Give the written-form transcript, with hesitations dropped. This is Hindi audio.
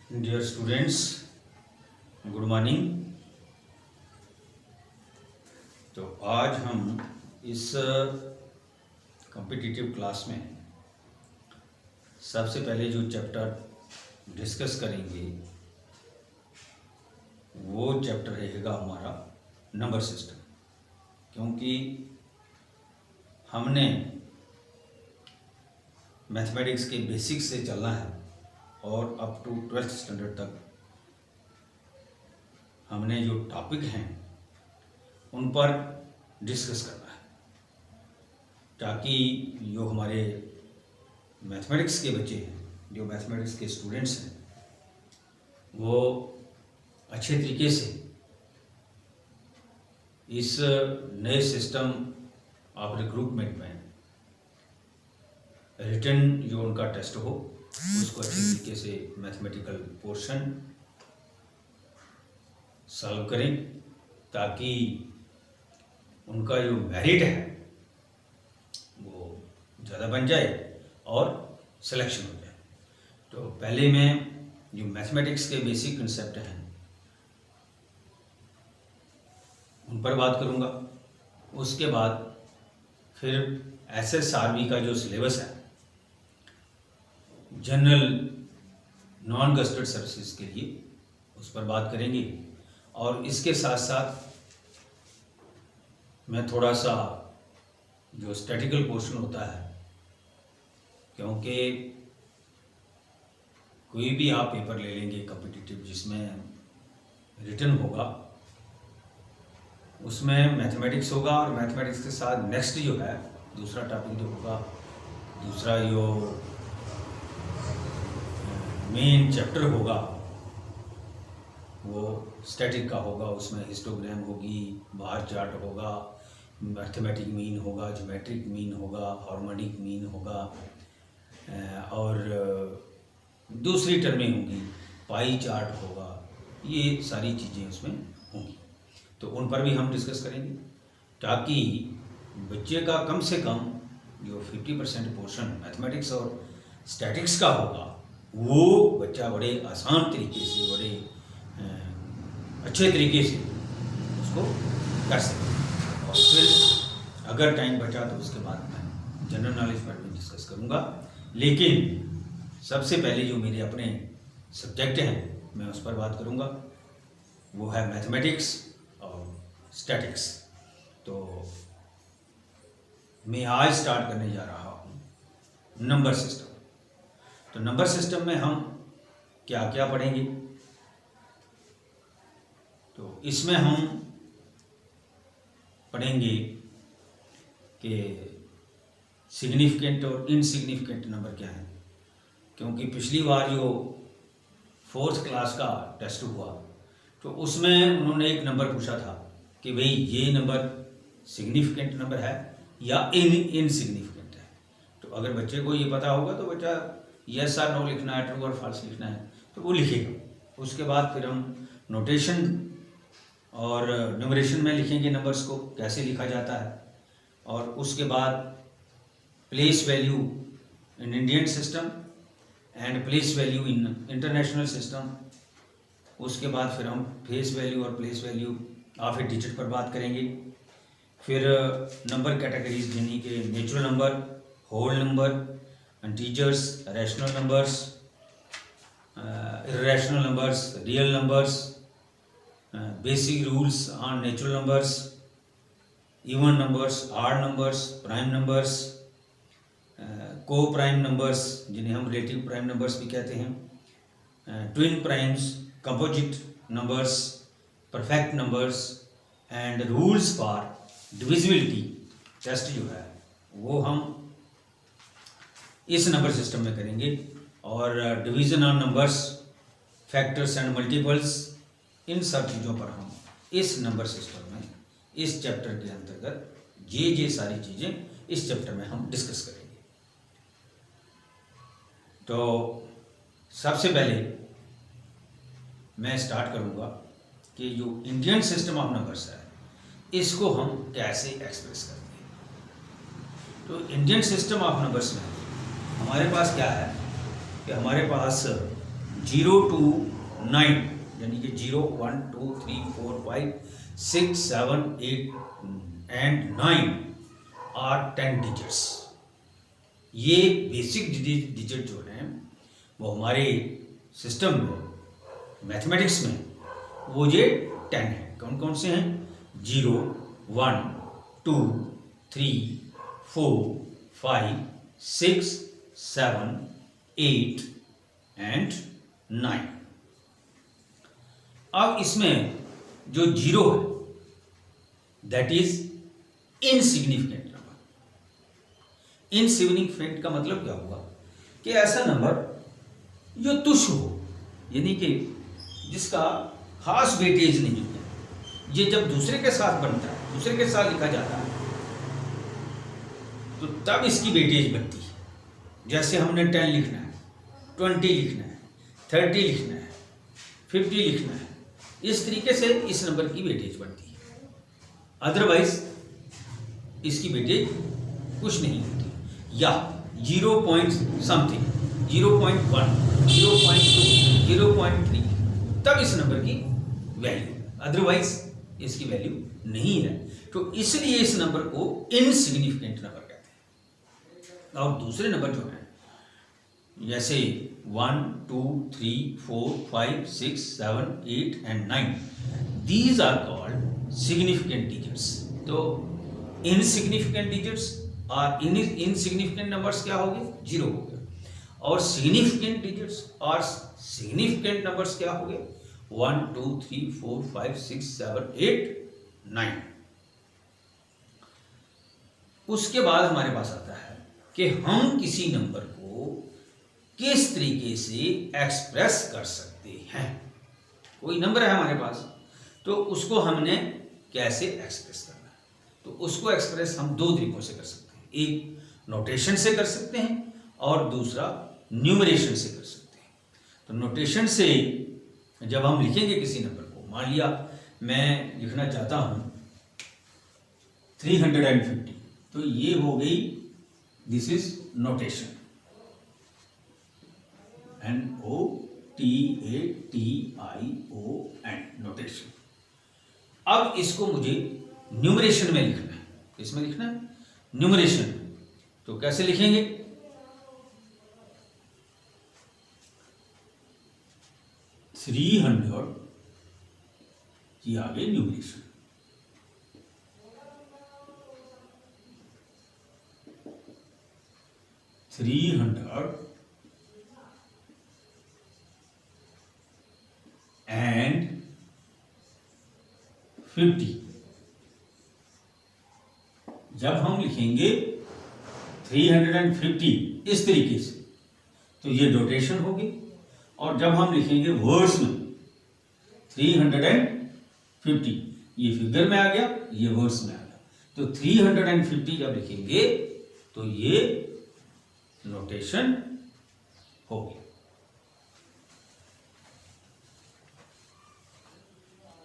Dear students, good morning. तो आज हम इस कॉम्पिटिटिव क्लास में सबसे पहले जो चैप्टर डिस्कस करेंगे वो चैप्टर रहेगा हमारा नंबर सिस्टम, क्योंकि हमने मैथमेटिक्स के बेसिक्स से चलना है और अप टू 12th स्टैंडर्ड तक हमने जो टॉपिक हैं उन पर डिस्कस करना है, ताकि जो हमारे मैथमेटिक्स के बच्चे हैं, जो मैथमेटिक्स के स्टूडेंट्स हैं, वो अच्छे तरीके से इस नए सिस्टम ऑफ रिक्रूटमेंट में रिटन जो उनका टेस्ट हो उसको अच्छे तरीके से मैथमेटिकल पोर्शन सॉल्व करें, ताकि उनका जो मेरिट है वो ज़्यादा बन जाए और सिलेक्शन हो जाए। तो पहले मैं जो मैथमेटिक्स के बेसिक कंसेप्ट हैं उन पर बात करूंगा। उसके बाद फिर SSRB का जो सिलेबस है जनरल नॉन गस्टेड सर्विसेज के लिए, उस पर बात करेंगे। और इसके साथ साथ मैं थोड़ा सा जो स्टैटिकल पोर्शन होता है, क्योंकि कोई भी आप पेपर ले लेंगे कॉम्पिटिटिव जिसमें रिटन होगा, उसमें मैथमेटिक्स होगा और मैथमेटिक्स के साथ नेक्स्ट जो है दूसरा टॉपिक जो होगा, दूसरा जो मेन चैप्टर होगा वो स्टैटिक का होगा। उसमें हिस्टोग्राम होगी, बार चार्ट होगा, मैथमेटिक मीन होगा, ज्योमेट्रिक मीन होगा, हार्मोनिक मीन होगा, और दूसरी टर्में होंगी, पाई चार्ट होगा। ये सारी चीज़ें उसमें होंगी, तो उन पर भी हम डिस्कस करेंगे, ताकि बच्चे का कम से कम जो 50% पोर्शन मैथमेटिक्स और स्टैटिक्स का होगा वो बच्चा बड़े आसान तरीके से, बड़े अच्छे तरीके से उसको कर सके। और फिर अगर टाइम बचा तो उसके बाद मैं जनरल नॉलेज पर भी डिस्कस करूँगा, लेकिन सबसे पहले जो मेरे अपने सब्जेक्ट हैं मैं उस पर बात करूँगा, वो है मैथमेटिक्स और स्टैटिक्स। तो मैं आज स्टार्ट करने जा रहा हूँ नंबर सिस्टम। तो नंबर सिस्टम में हम क्या क्या पढ़ेंगे, तो इसमें हम पढ़ेंगे कि सिग्निफिकेंट और इनसिग्निफिकेंट नंबर क्या है। क्योंकि पिछली बार जो 4th क्लास का टेस्ट हुआ तो उसमें उन्होंने एक नंबर पूछा था कि भाई ये नंबर सिग्निफिकेंट नंबर है या इनसिग्निफिकेंट है। तो अगर बच्चे को ये पता होगा तो बच्चा यस और नो लिखना है, ट्रू और फॉल्स लिखना है, तो वो लिखेगा। उसके बाद फिर हम नोटेशन और न्यूमरेशन में लिखेंगे नंबर्स को कैसे लिखा जाता है, और उसके बाद place value in Indian system and place value in international system. उसके बाद फिर हम फेस वैल्यू और place value of a digit पर बात करेंगे। फिर नंबर कैटेगरीज यानी कि natural number, whole number, integers, rational numbers, irrational numbers, real numbers, basic rules on natural numbers, even numbers, odd numbers, prime numbers, co-prime numbers जिन्हें हम relative prime numbers भी कहते हैं, twin primes, composite numbers, perfect numbers, and rules for divisibility test जो है वो हम इस नंबर सिस्टम में करेंगे। और division on numbers, factors and multiples, इन सब चीज़ों पर हम इस नंबर सिस्टम में, इस चैप्टर के अंतर्गत ये सारी चीज़ें इस चैप्टर में हम डिस्कस करेंगे। तो सबसे पहले मैं स्टार्ट करूँगा कि जो इंडियन सिस्टम ऑफ नंबर्स है इसको हम कैसे एक्सप्रेस करते हैं। तो इंडियन सिस्टम ऑफ नंबर्स में हमारे पास क्या है कि हमारे पास 0 to 9, यानी कि 0, 1, 2, 3, 4, 5, 6, 7, 8 एंड 9 आर 10 डिजिट्स। ये बेसिक डिजिट जो हैं वो हमारे सिस्टम में, मैथमेटिक्स में, वो ये 10 हैं। कौन कौन से हैं? 0, 1, 2, 3, 4, 5, 6, 7, 8 एंड 9। अब इसमें जो 0 है that is insignificant number. Insignificant का मतलब क्या हुआ कि ऐसा नंबर जो तुच्छ हो, यानी कि जिसका खास वेटेज नहीं है। ये जब दूसरे के साथ बनता है, दूसरे के साथ लिखा जाता है, तो तब इसकी वेटेज बनती है। जैसे हमने 10 लिखना है, 20 लिखना है, 30 लिखना है, 50 लिखना है, इस तरीके से इस नंबर की वेटेज बनती है। अदरवाइज इसकी वेटेज कुछ नहीं होती। या 0 पॉइंट समथिंग, 0.1, 0.2, 0.3, तब इस नंबर की वैल्यू, अदरवाइज इसकी वैल्यू नहीं है। तो इसलिए इस नंबर को इनसिग्निफिकेंट नंबर कहते हैं। और दूसरे नंबर जो हैं जैसे 1, 2, 3, 4, 5, 6, 7, 8 and 9, these are called significant digits. तो इनसिग्निफिकेंट डिजिट्स और इनसिग्निफिकेंट नंबर्स क्या हो गए? 0 हो गए। और सिग्निफिकेंट डिजिट्स और सिग्निफिकेंट नंबर्स क्या हो गए? 1, 2, 3, 4, 5, 6, 7, 8, 9। उसके बाद हमारे पास आता है कि हम किसी नंबर को किस तरीके से एक्सप्रेस कर सकते हैं। कोई नंबर है हमारे पास, तो उसको हमने कैसे एक्सप्रेस करना है? तो उसको एक्सप्रेस हम 2 तरीकों से कर सकते हैं। एक नोटेशन से कर सकते हैं और दूसरा न्यूमरेशन से कर सकते हैं। तो नोटेशन से जब हम लिखेंगे किसी नंबर को, मान लिया मैं लिखना चाहता हूं 350, तो ये हो गई, this is notation, NOTATION, notation. अब इसको मुझे न्यूमरेशन में लिखना है। किसमें लिखना है? न्यूमरेशन। तो कैसे लिखेंगे? थ्री 300, ये आ गए न्यूमरेशन। and 50। जब हम लिखेंगे 350 इस तरीके से, तो ये नोटेशन होगी। और जब हम लिखेंगे वर्ड्स में 350, ये फिगर में आ गया, ये वर्ड्स में आ गया। तो 350 जब लिखेंगे तो ये नोटेशन होगी।